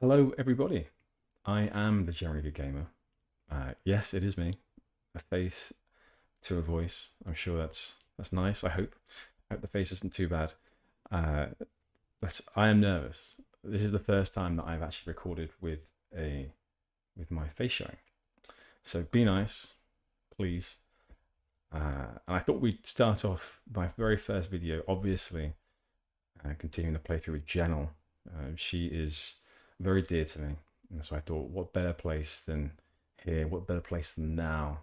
Hello, everybody. I am the Generally Good Gamer. Yes, it is me. A face to a voice. I'm sure that's nice. I hope the face isn't too bad. Uh, but I am nervous. This is the first time that I've actually recorded with my face showing. So be nice, please. And I thought we'd start off my very first video, obviously, continuing the playthrough with Jennel. She is very dear to me. And so I thought, what better place than here? What better place than now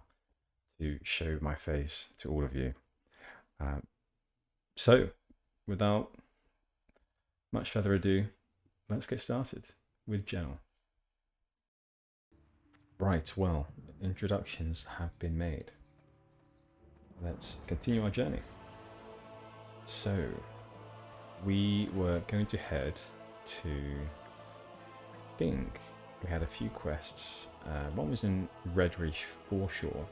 to show my face to all of you? Uh, so, without much further ado, let's get started with Jennel. Right, well, introductions have been made. Let's continue our journey. So, we were going to head to, I think we had a few quests. One was in Redridge Foreshore,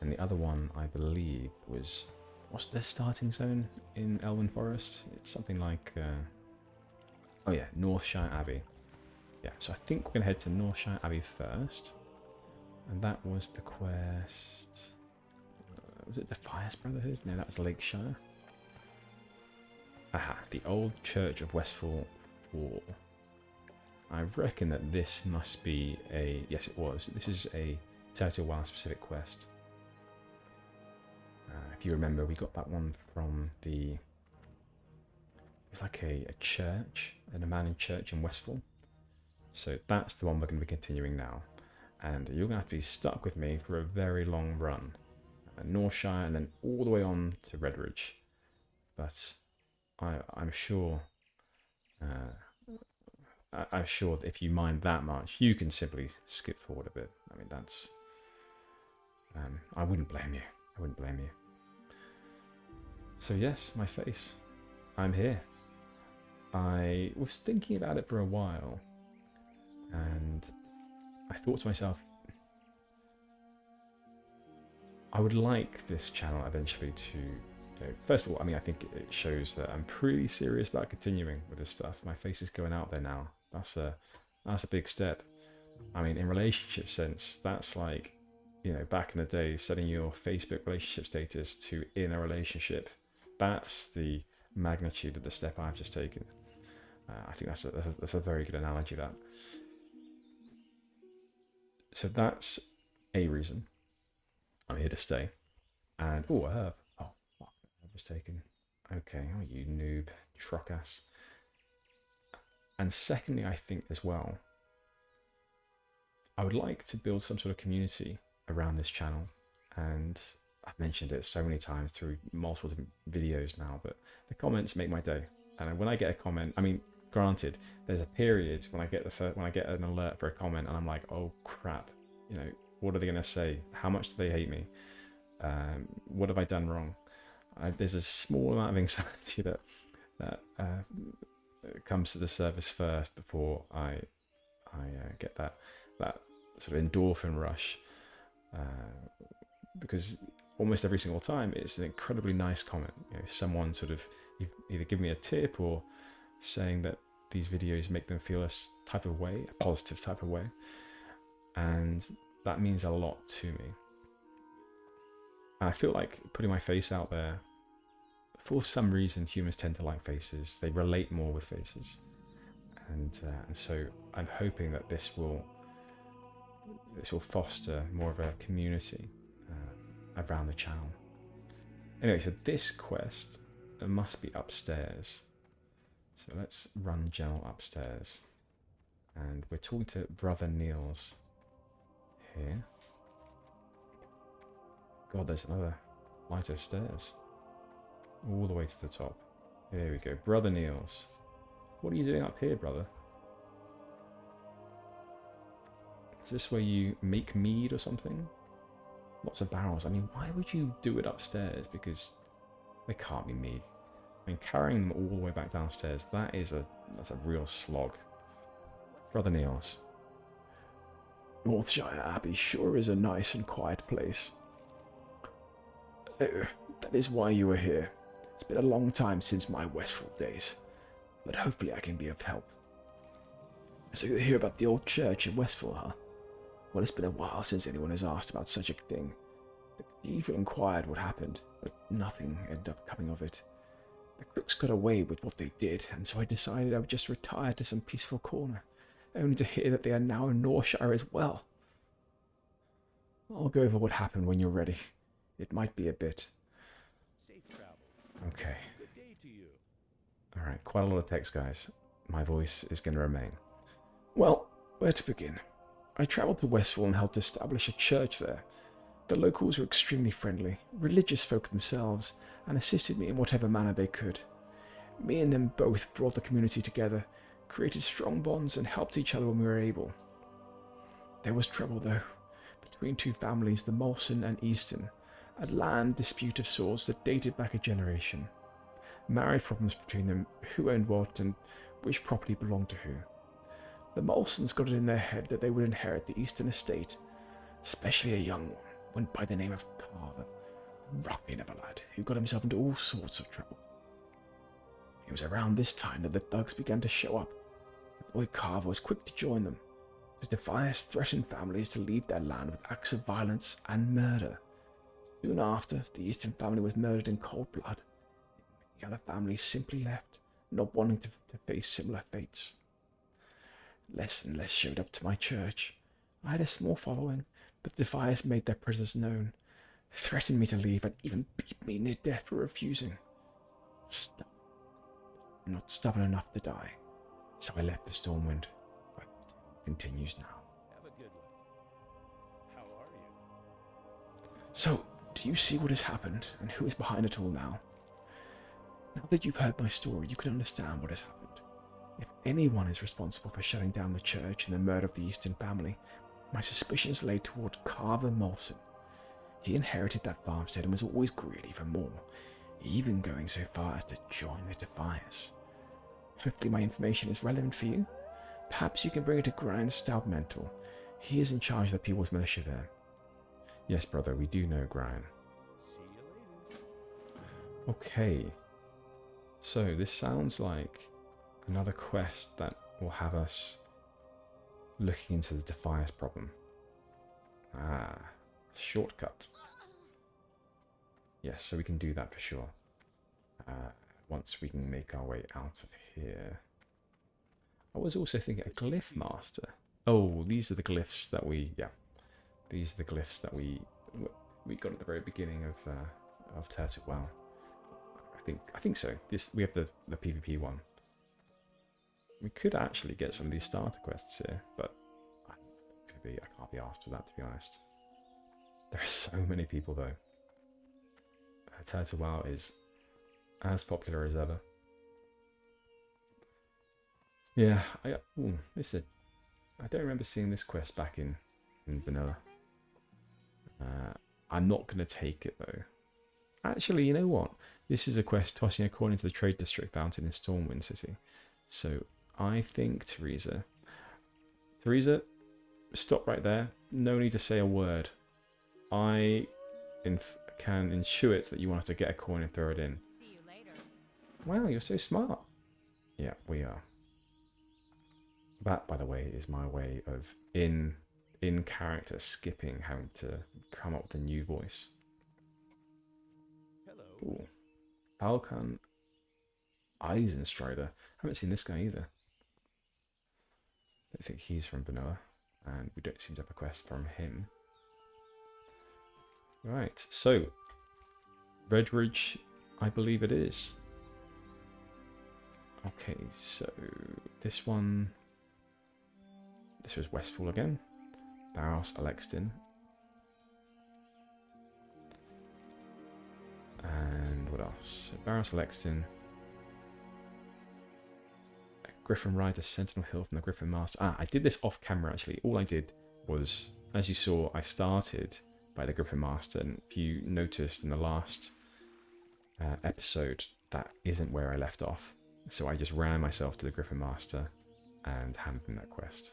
and the other one, I believe, was, what's the starting zone in Elven Forest? It's something like, oh yeah, Northshire Abbey. Yeah, so I think we're going to head to Northshire Abbey first, and that was the quest. Was it the Fires Brotherhood? No, that was Lakeshire. Aha, the Old Church of Westfall 4. I reckon that this must be a... Yes, it was. This is a Turtle Wow specific quest. If you remember, we got that one from the... It was like a church, an abandoned church in Westfall. So that's the one we're going to be continuing now. And you're going to have to be stuck with me for a very long run. Northshire and then all the way on to Redridge. But I'm sure... I'm sure that if you mind that much, you can simply skip forward a bit. I mean, that's... I wouldn't blame you. I wouldn't blame you. So yes, my face. I'm here. I was thinking about it for a while, and I thought to myself, I would like this channel eventually to... first of all, I mean, I think it shows that I'm pretty serious about continuing with this stuff. My face is going out there now. That's a big step. I mean, in relationship sense, that's like, back in the day, setting your Facebook relationship status to in a relationship. That's the magnitude of the step I've just taken. I think that's a very good analogy, that. So that's a reason I'm here to stay. And, oh, a herb. Oh, fuck, I've just taken. Okay, oh, you noob, truck ass. And secondly, I think as well, I would like to build some sort of community around this channel. And I've mentioned it so many times through multiple different videos now, but the comments make my day. And when I get a comment, I mean, granted, there's a period when I get an alert for a comment, and I'm like, oh crap, what are they going to say? How much do they hate me? What have I done wrong? There's a small amount of anxiety that comes to the surface first before I get that sort of endorphin rush, because almost every single time it's an incredibly nice comment. Someone sort of either give me a tip or saying that these videos make them feel a type of way, a positive type of way, and that means a lot to me. And I feel like putting my face out there, for some reason, humans tend to like faces. They relate more with faces, and so I'm hoping that this will foster more of a community around the channel. Anyway, so this quest must be upstairs. So let's run Jennel upstairs, and we're talking to Brother Niels here. God, there's another flight of stairs all the way to the top. Here we go. Brother Niels. What are you doing up here, brother? Is this where you make mead or something? Lots of barrels. I mean, why would you do it upstairs? Because they can't be mead. I mean, carrying them all the way back downstairs, that's a real slog. Brother Niels. Northshire Abbey sure is a nice and quiet place. Oh, that is why you are here. It's been a long time since my Westfall days, but hopefully I can be of help. So you hear about the old church in Westville, huh? Well, it's been a while since anyone has asked about such a thing. The cathedral inquired what happened, but nothing ended up coming of it. The crooks got away with what they did, and so I decided I would just retire to some peaceful corner, only to hear that they are now in Norshire as well. I'll go over what happened when you're ready. It might be a bit. Safe travel. Okay. Good day to you. Alright, quite a lot of text, guys. My voice is going to remain. Well, where to begin? I travelled to Westville and helped establish a church there. The locals were extremely friendly, religious folk themselves, and assisted me in whatever manner they could. Me and them both brought the community together, created strong bonds, and helped each other when we were able. There was trouble, though, between two families, the Molson and Easton, a land dispute of sorts that dated back a generation. Marriage problems between them, who owned what and which property belonged to who. The Molsons got it in their head that they would inherit the Easton estate, especially a young one, went by the name of Carver, a ruffian of a lad who got himself into all sorts of trouble. It was around this time that the thugs began to show up. The boy Carver was quick to join them. The Defias threatened families to leave their land with acts of violence and murder. Soon after, the Easton family was murdered in cold blood. Many other families simply left, not wanting to face similar fates. Less and less showed up to my church. I had a small following, but the Defias made their presence known, threatened me to leave, and even beat me near death for refusing. Stubborn. Not stubborn enough to die, so I left the Stormwind. But it continues now. Have a good one. How are you? So, do you see what has happened, and who is behind it all now? Now that you've heard my story, you can understand what has happened. If anyone is responsible for shutting down the church and the murder of the Easton family, my suspicions lay toward Carver Molson. He inherited that farmstead and was always greedy for more, even going so far as to join the Defias. Hopefully my information is relevant for you. Perhaps you can bring it to Grian Stoutmental. He is in charge of the People's Militia there. Yes, brother, we do know Grian. See you later. Okay. So, this sounds like another quest that will have us looking into the Defias problem. Ah, shortcut. Yes, so we can do that for sure. Once we can make our way out of here. I was also thinking a glyph master. Oh, these are the glyphs that we, these are the glyphs that we got at the very beginning of Turtle WoW. I think so. We have the PvP one. We could actually get some of these starter quests here, but I can't be asked for that, to be honest. There are so many people though. Turtle WoW is as popular as ever. Yeah, I don't remember seeing this quest back in vanilla. I'm not going to take it though. Actually, you know what? This is a quest tossing a coin into the trade district fountain in Stormwind City. So I think, Teresa, stop right there. No need to say a word. I can intuit that you want us to get a coin and throw it in. See you later. Wow, you're so smart. Yeah, we are. That, by the way, is my way of in character skipping, having to come up with a new voice. Hello. Ooh. Falcon Eisenstrider. Haven't seen this guy either. Don't think he's from vanilla, and we don't seem to have a quest from him. Right, so Redridge, I believe it is. Okay, so this one. This was Westfall again. Barros Alextin. And what else? Barros Alextin. Griffin Rider, Sentinel Hill from the Griffin Master. Ah, I did this off camera actually. All I did was, as you saw, I started by the Griffin Master. And if you noticed in the last episode, that isn't where I left off. So I just ran myself to the Griffin Master and handed in that quest.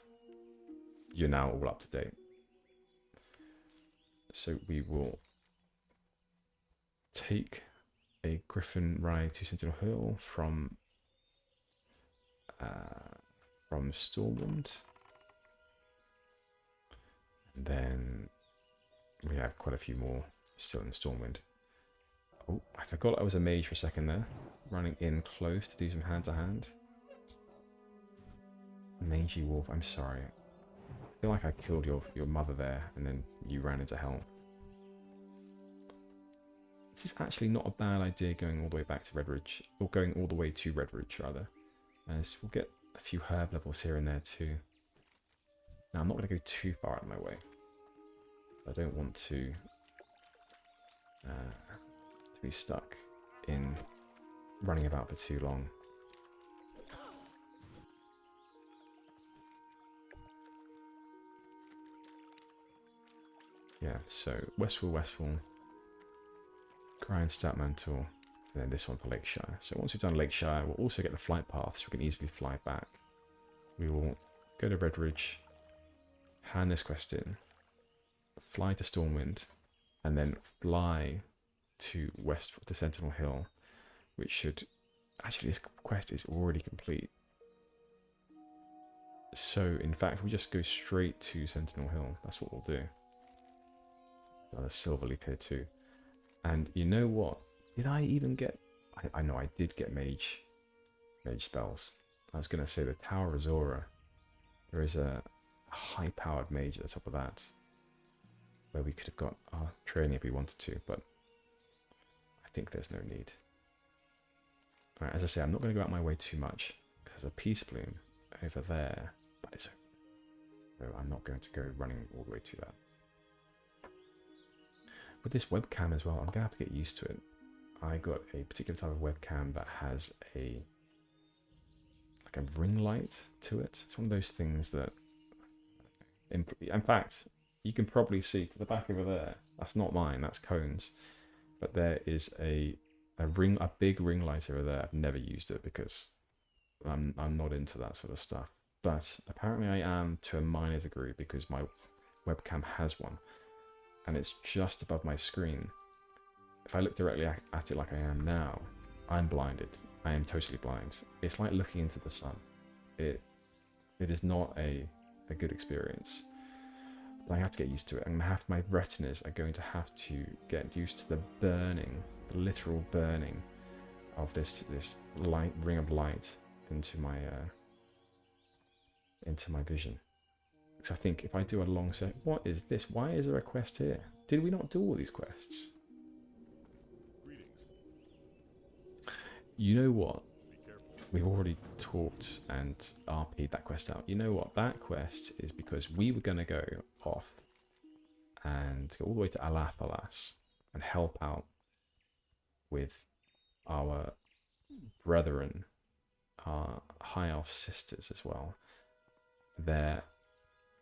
You're now all up to date. So we will take a Griffin ride to Sentinel Hill from from Stormwind. And then we have quite a few more still in Stormwind. Oh, I forgot I was a mage for a second there. Running in close to do some hand-to-hand. Mangy wolf, I'm sorry. I feel like I killed your mother there, and then you ran into hell. This is actually not a bad idea going all the way back to Redridge, or going all the way to Redridge, rather. As we'll get a few herb levels here and there too. Now, I'm not going to go too far out of my way. I don't want to be stuck in running about for too long. Yeah, so Westfall, Grindstap Mantle, and then this one for Lakeshire. So once we've done Lakeshire, we'll also get the flight path, so we can easily fly back. We will go to Redridge, hand this quest in, fly to Stormwind, and then fly to Sentinel Hill, which should... Actually, this quest is already complete. So, in fact, we'll just go straight to Sentinel Hill. That's what we'll do. Another silver leaf here too. And you know what? Did I even get... I know I did get mage spells. I was going to say the Tower of Azora. There is a high-powered mage at the top of that, where we could have got our training if we wanted to, but I think there's no need. Alright, as I say, I'm not going to go out my way too much, because there's a Peace Bloom over there, but it's so I'm not going to go running all the way to that. With this webcam as well, I'm going to have to get used to it. I got a particular type of webcam that has a ring light to it. It's one of those things that, in fact, you can probably see to the back over there. That's not mine, that's Cone's. But there is a big ring light over there. I've never used it because I'm not into that sort of stuff. But apparently I am to a minor degree because my webcam has one. And it's just above my screen. If I look directly at it like I am now, I'm blinded. I am totally blind. It's like looking into the sun. It is not a good experience. But I have to get used to it. My retinas are going to have to get used to the burning, the literal burning of this light ring of light into my vision. Because I think if I do a long set, what is this? Why is there a quest here? Did we not do all these quests? You know what? We've already talked and RP'd that quest out. You know what? That quest is because we were going to go off and go all the way to Alathalas and help out with our brethren, our high elf sisters as well. They're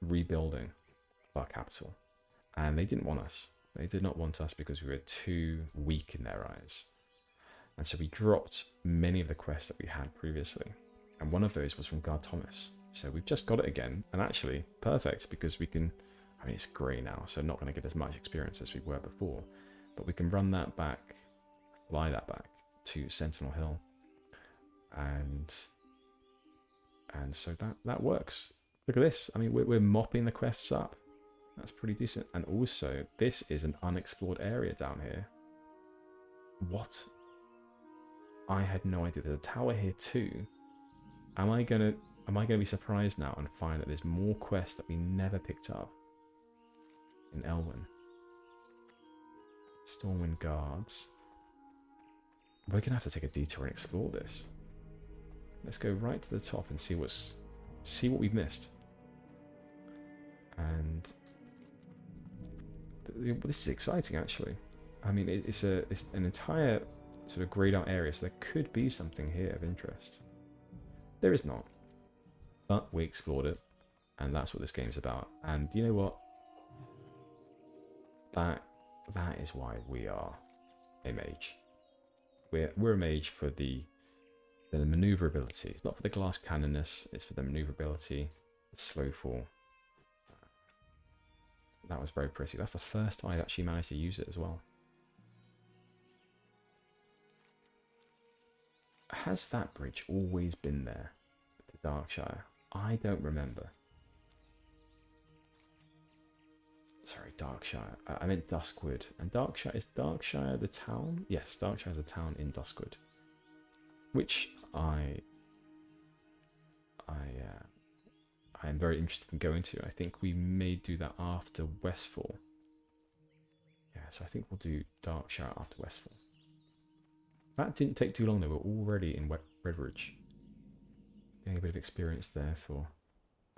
rebuilding our capital, and they didn't want us. They did not want us because we were too weak in their eyes. And so we dropped many of the quests that we had previously, and one of those was from Guard Thomas. So we've just got it again, and actually perfect because we can, I mean, it's grey now, so not going to get as much experience as we were before, but we can run that back, fly that back to Sentinel Hill, and so that works. Look at this. I mean, we're mopping the quests up. That's pretty decent. And also, this is an unexplored area down here. What? I had no idea. There's a tower here too. Am I gonna be surprised now and find that there's more quests that we never picked up in Elwyn? Stormwind Guards. We're gonna have to take a detour and explore this. Let's go right to the top and see what we've missed. And this is exciting, actually. I mean, it's an entire sort of grayed out area, so there could be something here of interest. There is not, but we explored it, and that's what this game's about. And you know what? That is why we are a mage. We're a mage for the maneuverability. It's not for the glass cannonness. It's for the maneuverability, the slow fall. That was very pretty. That's the first time I actually managed to use it as well. Has that bridge always been there to Darkshire? I don't remember. Sorry, Darkshire. I meant Duskwood. And Darkshire, is Darkshire the town? Yes, Darkshire is a town in Duskwood. Which I am very interested in going to. I think we may do that after Westfall. Yeah, so I think we'll do Darkshire after Westfall. That didn't take too long though. We're already in Redridge. Getting a bit of experience there for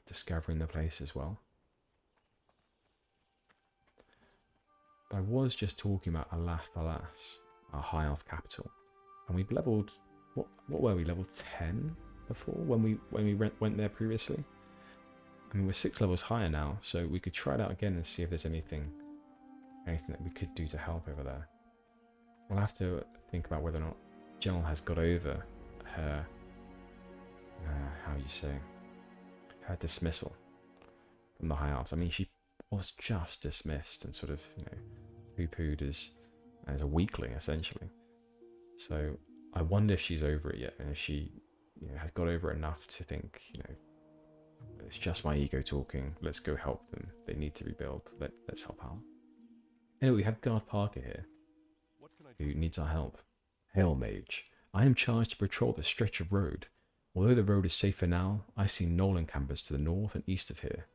discovering the place as well. I was just talking about Alas, our high elf capital, and we've leveled. What were we? Level 10 before when we went there previously. I mean, we're 6 levels higher now, so we could try it out again and see if there's anything that we could do to help over there. We'll have to think about whether or not Jill has got over her, how you say, her dismissal from the High Elves. I mean, she was just dismissed and sort of, poo-pooed as a weakling, essentially. So I wonder if she's over it yet, and if she has got over it enough to think, it's just my ego talking. Let's go help them. They need to rebuild. Let's help out. Anyway, we have Garth Parker here, who needs our help. Hail, mage. I am charged to patrol the stretch of road. Although the road is safe for now, I've seen Gnoll encampers to the north and east of here.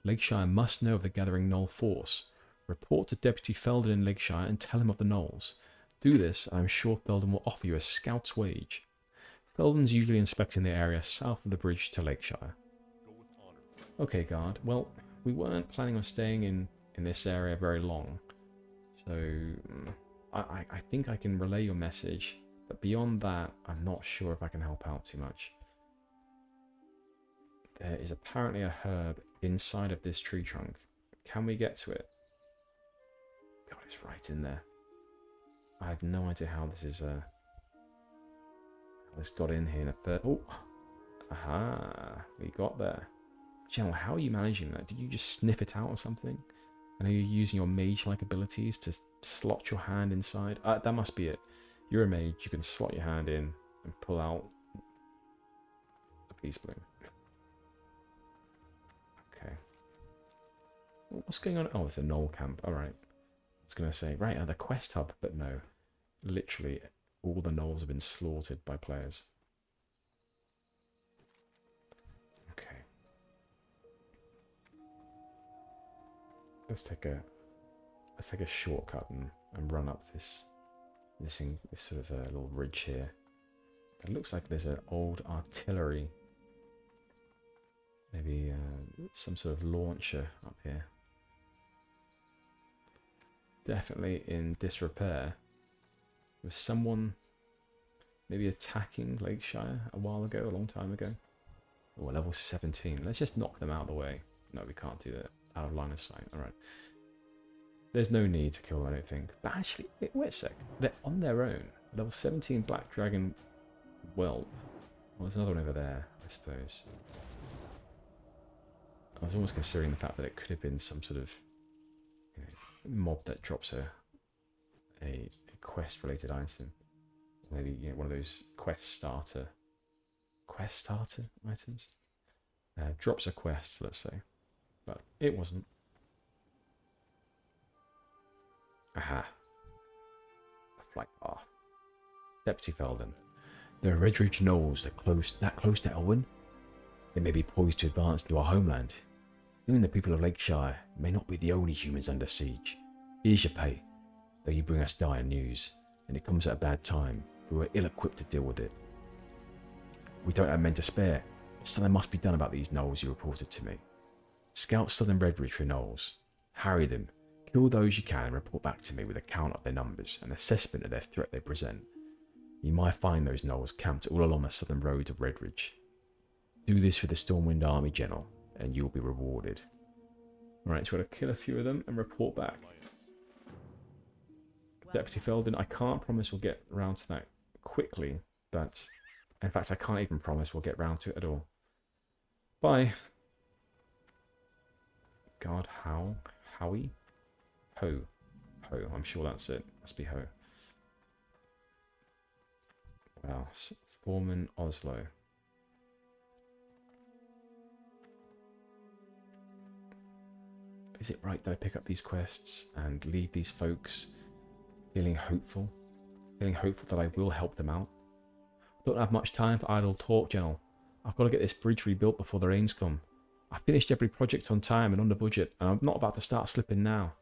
Lakeshire must know of the gathering Gnoll force. Report to Deputy Felden in Lakeshire and tell him of the Gnolls. Do this, and I'm sure Felden will offer you a scout's wage. Felden's usually inspecting the area south of the bridge to Lakeshire. Okay, guard. Well, we weren't planning on staying in this area very long, so I think I can relay your message, but beyond that, I'm not sure if I can help out too much. There is apparently a herb inside of this tree trunk. Can we get to it? God, it's right in there. I have no idea how this is this got in here in a third. Oh, aha, we got there. Jill, how are you managing that? Did you just sniff it out or something? And are you using your mage-like abilities to slot your hand inside? That must be it. You're a mage, you can slot your hand in and pull out a peace bloom. Okay. What's going on? Oh, it's a Gnoll camp. Alright. I was going to say, right, another quest hub, but no. Literally, all the Gnolls have been slaughtered by players. Okay. Let's take a shortcut and run up this sort of little ridge here. It looks like there's an old artillery, maybe some sort of launcher up here. Definitely in disrepair. Was someone maybe attacking Lakeshire a while ago, a long time ago? Oh, level 17. Let's just knock them out of the way. No, we can't do that. Out of line of sight. Alright. There's no need to kill them, I don't think. But actually, wait a sec. They're on their own. Level 17 Black Dragon Whelp. Well, there's another one over there, I suppose. I was almost considering the fact that it could have been some sort of mob that drops a quest-related item. Maybe one of those quest starter items. Drops a quest, let's say. But it wasn't. Aha. A flight path. Deputy Felden. There are Redridge Gnolls that close to Elwyn. They may be poised to advance to our homeland. Even the people of Lakeshire may not be the only humans under siege. Here's your pay, though you bring us dire news, and it comes at a bad time, for we're ill-equipped to deal with it. We don't have men to spare. Something must be done about these Gnolls you reported to me. Scout southern Redridge for Gnolls. Harry them, kill those you can, and report back to me with a count of their numbers and assessment of their threat they present. You might find those Gnolls camped all along the southern road of Redridge. Do this for the Stormwind Army General, and you will be rewarded. Alright, so we're going to kill a few of them and report back. Deputy Felden, I can't promise we'll get round to that quickly, but in fact I can't even promise we'll get round to it at all. Bye. God, Howie? Ho. I'm sure that's it. Must be Ho. What else? Foreman Oslo. Is it right that I pick up these quests and leave these folks feeling hopeful? Feeling hopeful that I will help them out? I don't have much time for idle talk, General. I've got to get this bridge rebuilt before the rains come. I finished every project on time and under budget, and I'm not about to start slipping now.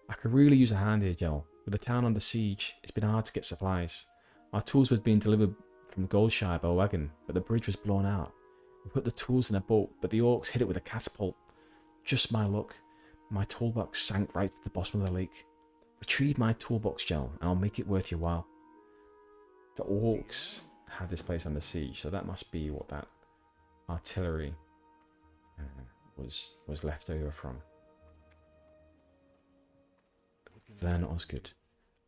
I could really use a hand here, General. With the town under siege, it's been hard to get supplies. Our tools were being delivered from Goldshire by a wagon, but the bridge was blown out. We put the tools in a boat, but the orcs hit it with a catapult. Just my luck. My toolbox sank right to the bottom of the lake. Retrieve my toolbox, General, and I'll make it worth your while. The orcs had this place under siege, so that must be what that artillery was left over from. Then Osgood.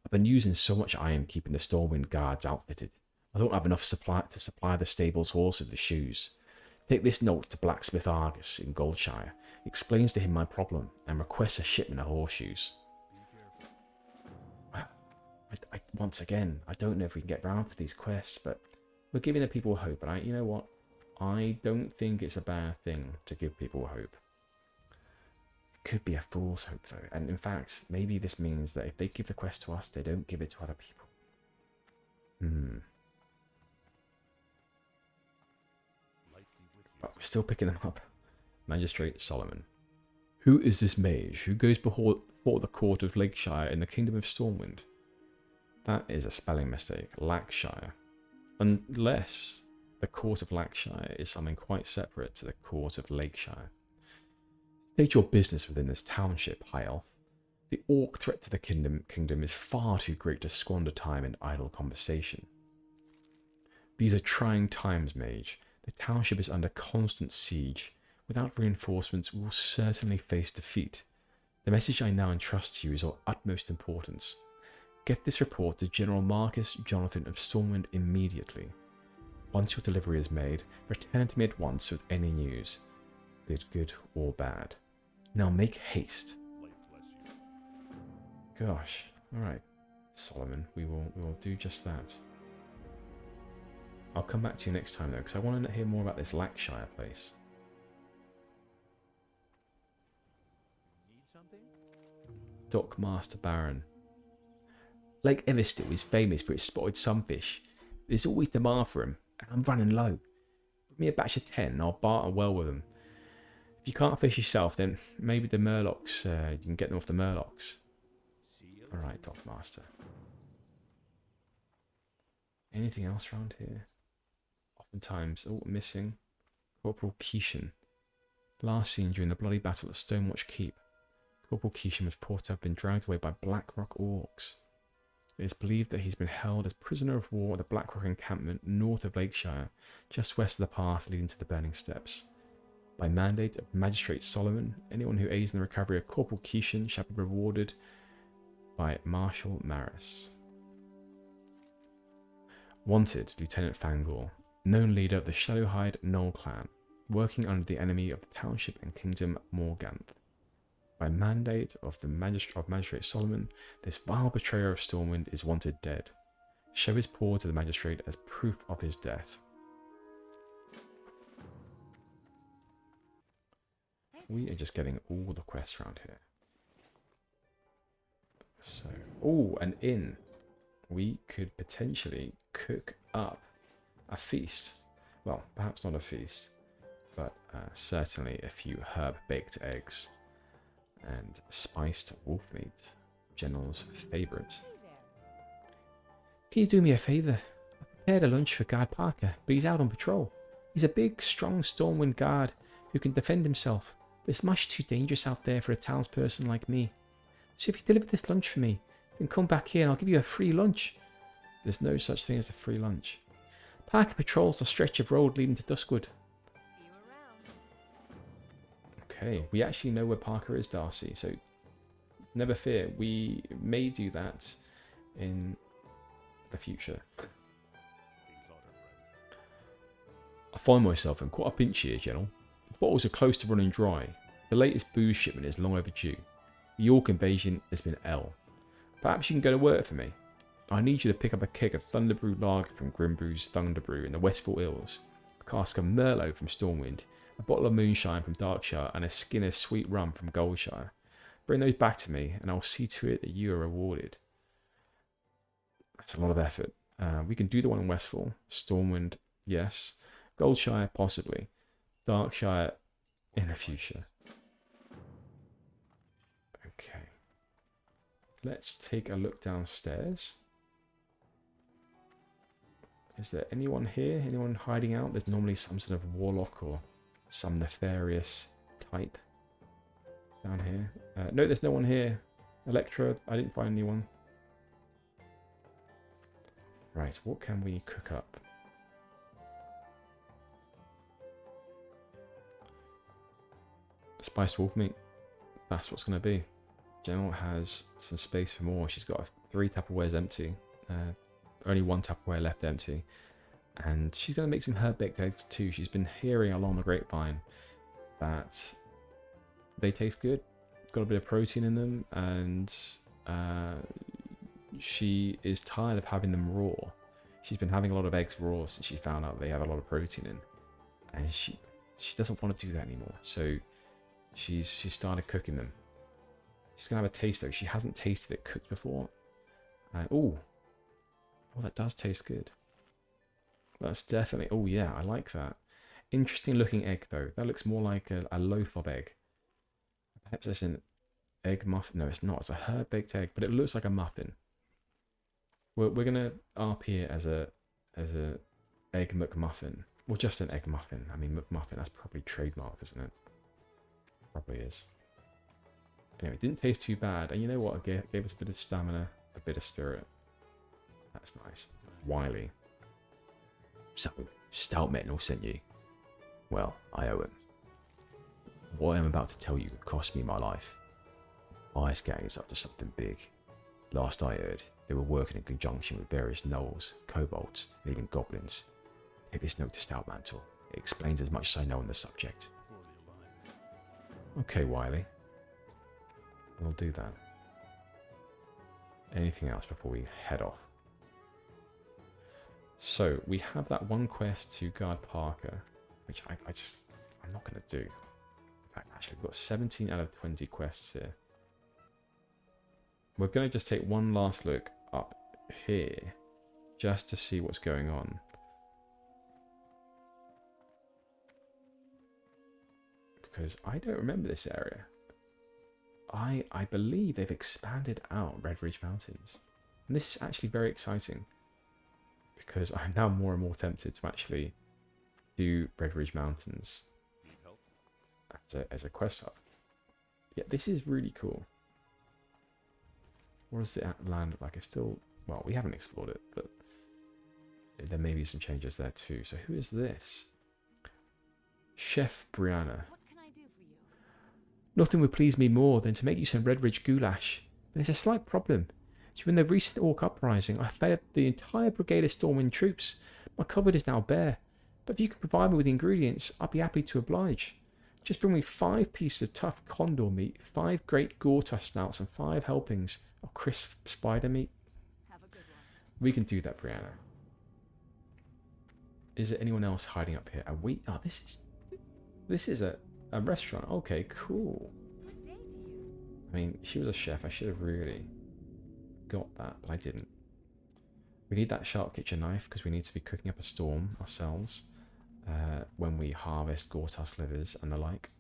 I've been using so much iron keeping the Stormwind guards outfitted. I don't have enough supply to supply the stable's horses with shoes. Take this note to blacksmith Argus in Goldshire. Explains to him my problem and requests a shipment of horseshoes. Once again, I don't know if we can get round to these quests, but we're giving the people hope. And you know what? I don't think it's a bad thing to give people hope. It could be a fool's hope, though. And in fact, maybe this means that if they give the quest to us, they don't give it to other people. But we're still picking them up. Magistrate Solomon. Who is this mage who goes before the court of Lakeshire in the kingdom of Stormwind? That is a spelling mistake. Lackshire. Unless the court of Lackshire is something quite separate to the court of Lakeshire. State your business within this township, High Elf. The orc threat to the kingdom is far too great to squander time in idle conversation. These are trying times, mage. The township is under constant siege. Without reinforcements, we will certainly face defeat. The message I now entrust to you is of utmost importance. Get this report to General Marcus Jonathan of Stormwind immediately. Once your delivery is made, return to me at once with any news, be it good or bad. Now make haste. Gosh, alright, Solomon, we will do just that. I'll come back to you next time though, because I want to hear more about this Lackshire place. Need something? Dockmaster Baron. Lake Everstill is famous for its spotted sunfish. There's always demand for them, and I'm running low. Bring me a batch of 10 and I'll barter well with them. If you can't fish yourself, then maybe the Murlocs, you can get them off the Murlocs. Alright, Dockmaster. Anything else around here? Oftentimes, missing. Corporal Keishan. Last seen during the bloody battle at Stonewatch Keep. Corporal Keishan was reported to have been dragged away by Blackrock orcs. It is believed that he's been held as prisoner of war at the Blackrock encampment north of Lakeshire, just west of the path leading to the Burning Steps. By mandate of Magistrate Solomon, anyone who aids in the recovery of Corporal Keishan shall be rewarded by Marshal Maris. Wanted, Lieutenant Fangor, known leader of the Shadowhide Knoll clan, working under the enemy of the township and kingdom Morganth. By mandate of Magistrate Solomon, this vile betrayer of Stormwind is wanted dead. Show his paw to the magistrate as proof of his death. We are just getting all the quests around here. So, an inn. We could potentially cook up a feast. Well, perhaps not a feast, but certainly a few herb-baked eggs and spiced wolf meat, General's favourite. Can you do me a favour? I've prepared a lunch for Guard Parker, but he's out on patrol. He's a big, strong Stormwind guard who can defend himself, but it's much too dangerous out there for a townsperson like me. So if you deliver this lunch for me, then come back here and I'll give you a free lunch. There's no such thing as a free lunch. Parker patrols the stretch of road leading to Duskwood. See you around. Okay, we actually know where Parker is, Darcy, so never fear. We may do that in the future. I find myself in quite a pinch here, General. The bottles are close to running dry. The latest booze shipment is long overdue. The York invasion has been L. Perhaps you can go to work for me. I need you to pick up a keg of Thunderbrew lager from Grimbrew's Thunderbrew in the Westfall Hills, a cask of Merlot from Stormwind, a bottle of moonshine from Darkshire, and a skin of sweet rum from Goldshire. Bring those back to me, and I'll see to it that you are rewarded. That's a lot of effort. We can do the one in Westfall. Stormwind, yes. Goldshire, possibly. Darkshire, in the future. Okay. Let's take a look downstairs. Is there anyone here? Anyone hiding out? There's normally some sort of warlock or some nefarious type down here. No, there's no one here. Electra, I didn't find anyone. Right, what can we cook up? Spiced wolf meat. That's what's going to be. General has some space for more. She's got 3 Tupperwares empty. Only 1 Tupperware left empty. And she's going to make some herb-baked eggs too. She's been hearing along the grapevine that they taste good. Got a bit of protein in them. And she is tired of having them raw. She's been having a lot of eggs raw since she found out they have a lot of protein in. And she doesn't want to do that anymore. So she started cooking them. She's going to have a taste though. She hasn't tasted it cooked before. And oh, that does taste good. That's definitely... Oh yeah, I like that. Interesting looking egg though. That looks more like a loaf of egg. Perhaps it's an egg muffin. No, it's not. It's a herb-baked egg, but it looks like a muffin. We're going to RP it as a egg McMuffin. Well, just an egg muffin. I mean, McMuffin, that's probably trademarked, isn't it? Probably is. Anyway, it didn't taste too bad. And you know what? It gave us a bit of stamina, a bit of spirit. That's nice. Wily. So, Stout Metal sent you. Well, I owe him. What I'm about to tell you cost me my life. Ice Gang is up to something big. Last I heard, they were working in conjunction with various gnolls, kobolds, and even goblins. Take this note to Stout Mantle. It explains as much as I know on the subject. Okay, Wiley. We'll do that. Anything else before we head off? So, we have that one quest to guard Parker, which I'm not going to do. In fact, actually, we've got 17 out of 20 quests here. We're going to just take one last look up here, just to see what's going on. Because I don't remember this area. I believe they've expanded out Red Ridge Mountains. And this is actually very exciting. Because I'm now more and more tempted to actually do Red Ridge Mountains as a quest hub. Yeah, this is really cool. What does the land look like? It's still... Well, we haven't explored it, but there may be some changes there too. So who is this? Chef Brianna. What can I do for you? Nothing would please me more than to make you some Red Ridge goulash. But there's a slight problem. During the recent Orc uprising, I fed the entire brigade of Stormwind troops. My cupboard is now bare. But if you can provide me with the ingredients, I'd be happy to oblige. Just bring me 5 pieces of tough condor meat, 5 great Gorta snouts, and 5 helpings of crisp spider meat. Have a good one. We can do that, Brianna. Is there anyone else hiding up here? Oh, this is a restaurant. Okay, cool. Good day to you. I mean, she was a chef. I should have really got that, but I didn't. We need that sharp kitchen knife because we need to be cooking up a storm ourselves when we harvest Gortas livers and the like.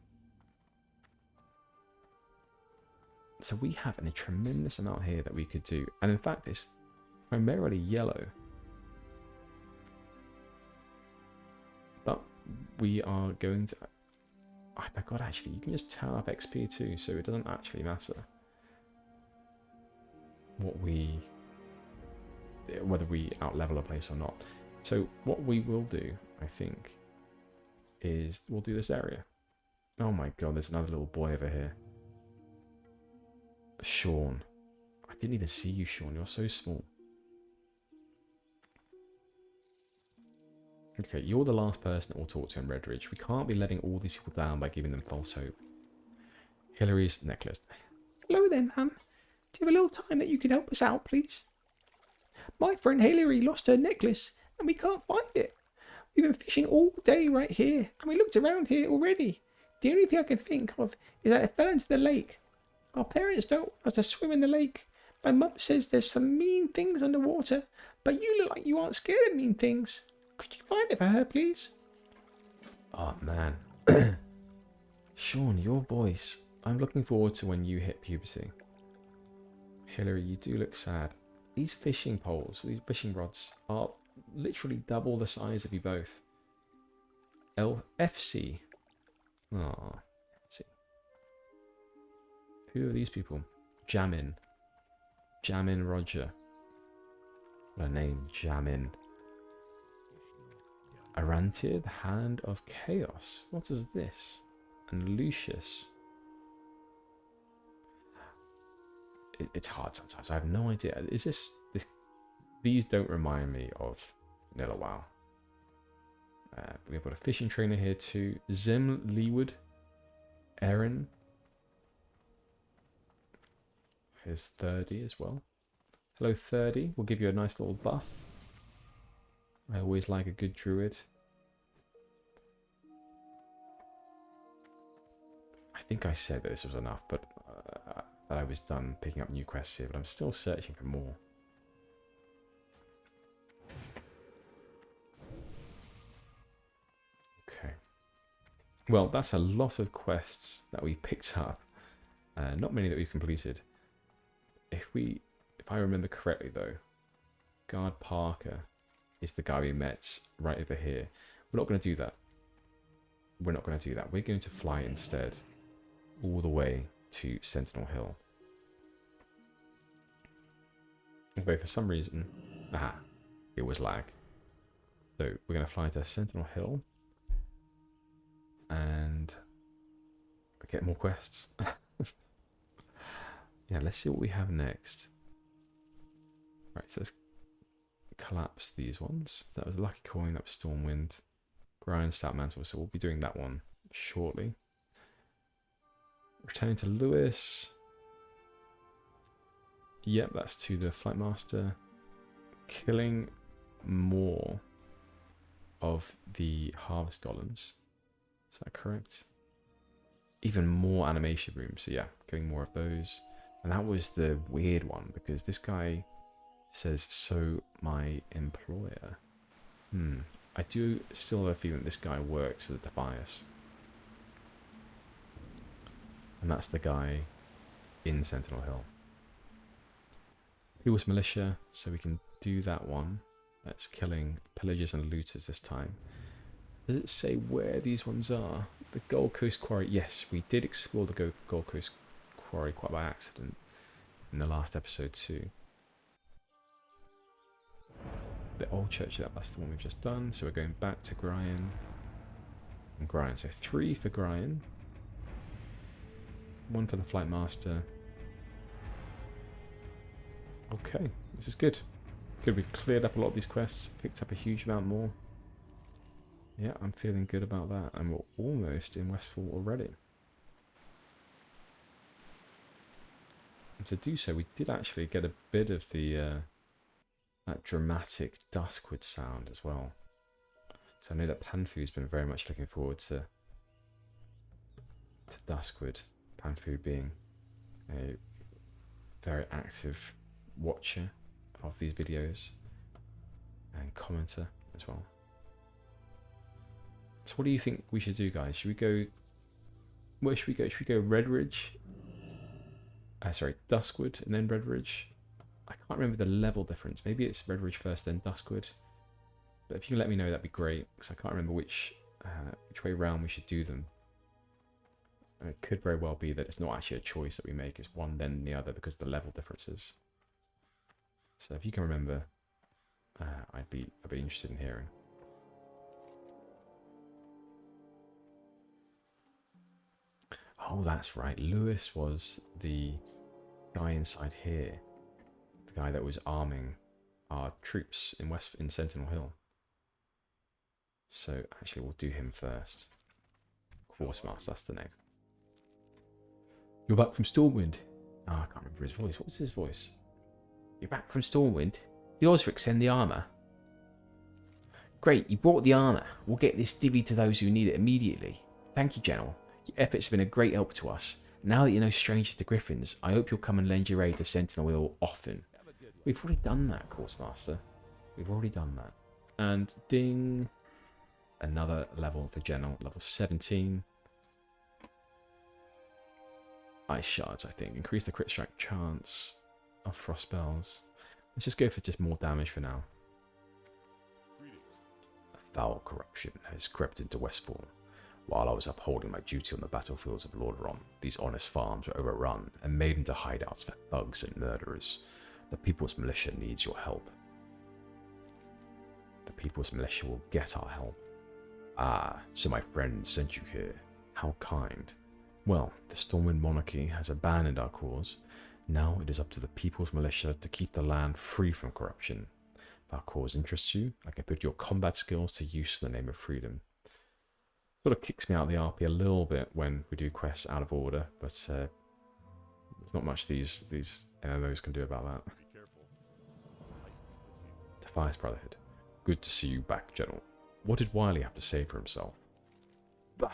So we have a tremendous amount here that we could do. And in fact, it's primarily yellow. But we are going to... I forgot actually, you can just turn up XP too, so it doesn't actually matter whether we outlevel a place or not. So what we will do, I think, is we'll do this area. Oh my god, there's another little boy over here. Sean. I didn't even see you, Sean. You're so small. Okay, you're the last person that we'll talk to in Red Ridge. We can't be letting all these people down by giving them false hope. Hillary's necklace. Hello there, ma'am. Do you have a little time that you could help us out, please? My friend Hillary lost her necklace and we can't find it. We've been fishing all day right here, and we looked around here already. The only thing I can think of is that it fell into the lake. Our parents don't want us to swim in the lake. My mum says there's some mean things underwater, but you look like you aren't scared of mean things. Could you find it for her, please? Oh, man. Sean, your voice. I'm looking forward to when you hit puberty. Hillary, you do look sad. These fishing poles, these fishing rods, are literally double the size of you both. LFC. Oh, FC. Who are these people? Jamin. Jamin Roger. What a name, Jamin. Arantir, the Hand of Chaos. What is this? And Lucius. It's hard sometimes. I have no idea. Is this? These don't remind me of Vanilla WoW. We've got a fishing trainer here too. Zim Leeward. Aaron. Here's 30 as well. Hello 30. We'll give you a nice little buff. I always like a good druid. I think I said that this was enough, but that I was done picking up new quests here, but I'm still searching for more. Okay. Well, that's a lot of quests that we've picked up. Not many that we've completed. If I remember correctly though, Guard Parker is the guy we met right over here. We're not going to do that. We're not going to do that. We're going to fly instead all the way to Sentinel Hill. Although for some reason, it was lag. So we're going to fly to Sentinel Hill and get more quests. Yeah, let's see what we have next. Right, so let's collapse these ones. That was Lucky Coin, that was Stormwind. Grind, Stout Mantle, so we'll be doing that one shortly. Returning to Lewis. Yep, that's to the Flight Master. Killing more of the Harvest Golems. Is that correct? Even more animation rooms, so yeah, killing more of those. And that was the weird one, because this guy says, so my employer. I do still have a feeling this guy works for the Defias. And that's the guy in Sentinel Hill. People's Militia, so we can do that one. That's killing pillagers and looters this time. Does it say where these ones are? The Gold Coast Quarry. Yes, we did explore the Gold Coast Quarry quite by accident in the last episode too. The Old Church, that's the one we've just done. So we're going back to Gryan. And Gryan. So 3 for Gryan. 1 for the Flight Master. Okay, this is good. Good, we've cleared up a lot of these quests, picked up a huge amount more. Yeah, I'm feeling good about that. And we're almost in Westfall already. And to do so, we did actually get a bit of the that dramatic Duskwood sound as well. So I know that Panfu's been very much looking forward to Duskwood. Panfu being a very active watcher of these videos and commenter as well. So what do you think we should do, guys? Should we go... Where should we go? Should we go Redridge? Sorry, Duskwood and then Redridge? I can't remember the level difference. Maybe it's Redridge first, then Duskwood. But if you can let me know, that'd be great, because I can't remember which way round we should do them. And it could very well be that it's not actually a choice that we make. It's one, then the other, because of the level differences. So if you can remember, I'd be interested in hearing. Oh, that's right. Lewis was the guy inside here. The guy that was arming our troops in Sentinel Hill. So actually we'll do him first. Quartermaster, that's the name. You're back from Stormwind. Oh, I can't remember his voice. What was his voice? You're back from Stormwind? Did Osric send the armour? Great, you brought the armour. We'll get this divvy to those who need it immediately. Thank you, General. Your efforts have been a great help to us. Now that you're no strangers to griffins, I hope you'll come and lend your aid to Sentinel Wheel often. We've already done that, Course Master. We've already done that. And ding. Another level for General, level 17. Ice shards, I think. Increase the crit strike chance of frost spells. Let's just go for just more damage for now. A foul corruption has crept into Westfall. While I was upholding my duty on the battlefields of Lordaeron, these honest farms were overrun and made into hideouts for thugs and murderers. The People's Militia needs your help. The People's Militia will get our help. Ah, so my friend sent you here. How kind. Well, the Stormwind Monarchy has abandoned our cause. Now it is up to the People's Militia to keep the land free from corruption. If our cause interests you, I can put your combat skills to use in the name of freedom. Sort of kicks me out of the RP a little bit when we do quests out of order, but there's not much these MMOs can do about that. Defias Brotherhood. Good to see you back, General. What did Wily have to say for himself? Bah!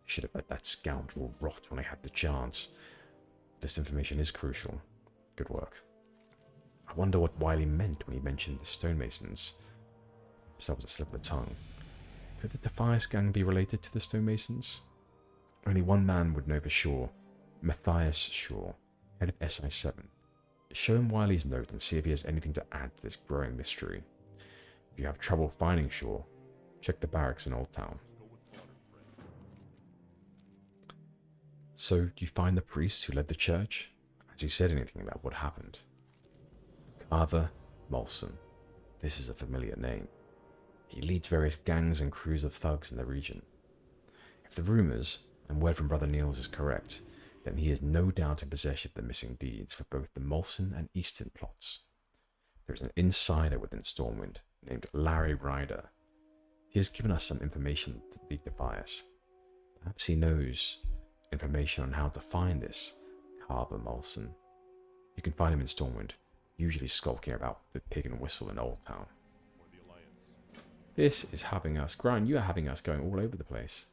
Should have let that scoundrel rot when I had the chance. This information is crucial. Good work. I wonder what Wily meant when he mentioned the stonemasons. Perhaps that was a slip of the tongue. Could the Defias gang be related to the stonemasons? Only one man would know for sure. Matthias Shaw, head of SI7. Show him Wily's note and see if he has anything to add to this growing mystery. If you have trouble finding Shaw, check the barracks in Old Town. So, do you find the priest who led the church? Has he said anything about what happened? Carver Molson. This is a familiar name. He leads various gangs and crews of thugs in the region. If the rumours and word from Brother Niels is correct, then he is no doubt in possession of the missing deeds for both the Molson and Eastern plots. There is an insider within Stormwind named Larry Ryder. He has given us some information to the Defias. Perhaps he knows information on how to find this Carver Molson. You can find him in Stormwind, usually skulking about the Pig and Whistle in Old Town. This is having us, Grind, you are having us going all over the place.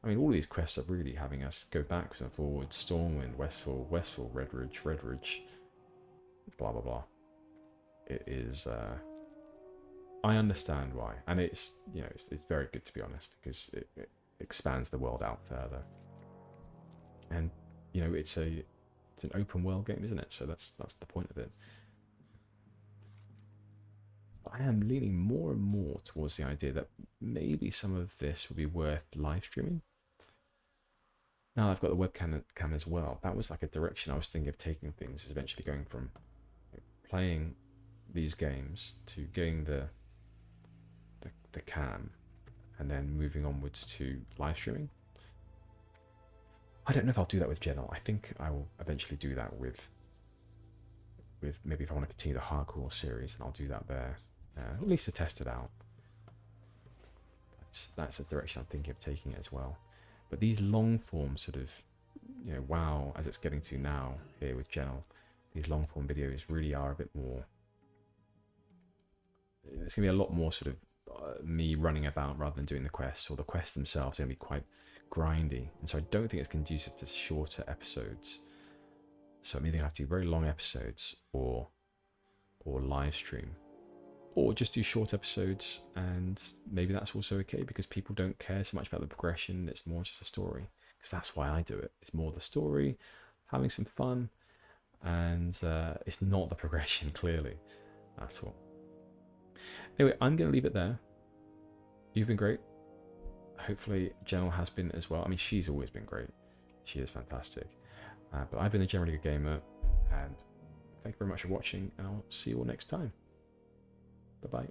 I mean, all these quests are really having us go backwards and forwards. Stormwind, Westfall, Westfall, Redridge, blah, blah, blah. It is, I understand why. And it's, you know, it's very good, to be honest, because it expands the world out further. And, you know, it's an open world game, isn't it? So that's the point of it. I am leaning more and more towards the idea that maybe some of this would be worth live streaming. Now I've got the webcam as well. That was like a direction I was thinking of taking things, is eventually going from playing these games to getting the cam and then moving onwards to live streaming. I don't know if I'll do that with General. I think I will eventually do that with maybe if I want to continue the hardcore series, and I'll do that there. At least to test it out. That's a direction I'm thinking of taking it as well. But these long form sort of, you know, WoW as it's getting to now here with General, these long form videos really are a bit more. It's going to be a lot more sort of me running about rather than doing the quests, or the quests themselves are going to be quite grindy. And so I don't think it's conducive to shorter episodes. So I'm either going to have to do very long episodes or live stream. Or just do short episodes, and maybe that's also okay because people don't care so much about the progression. It's more just a story, because that's why I do it. It's more the story, having some fun, and it's not the progression, clearly, at all. Anyway, I'm going to leave it there. You've been great. Hopefully General has been as well. I mean, she's always been great. She is fantastic. But I've been the Generally Good Gamer, and thank you very much for watching, and I'll see you all next time. Bye-bye.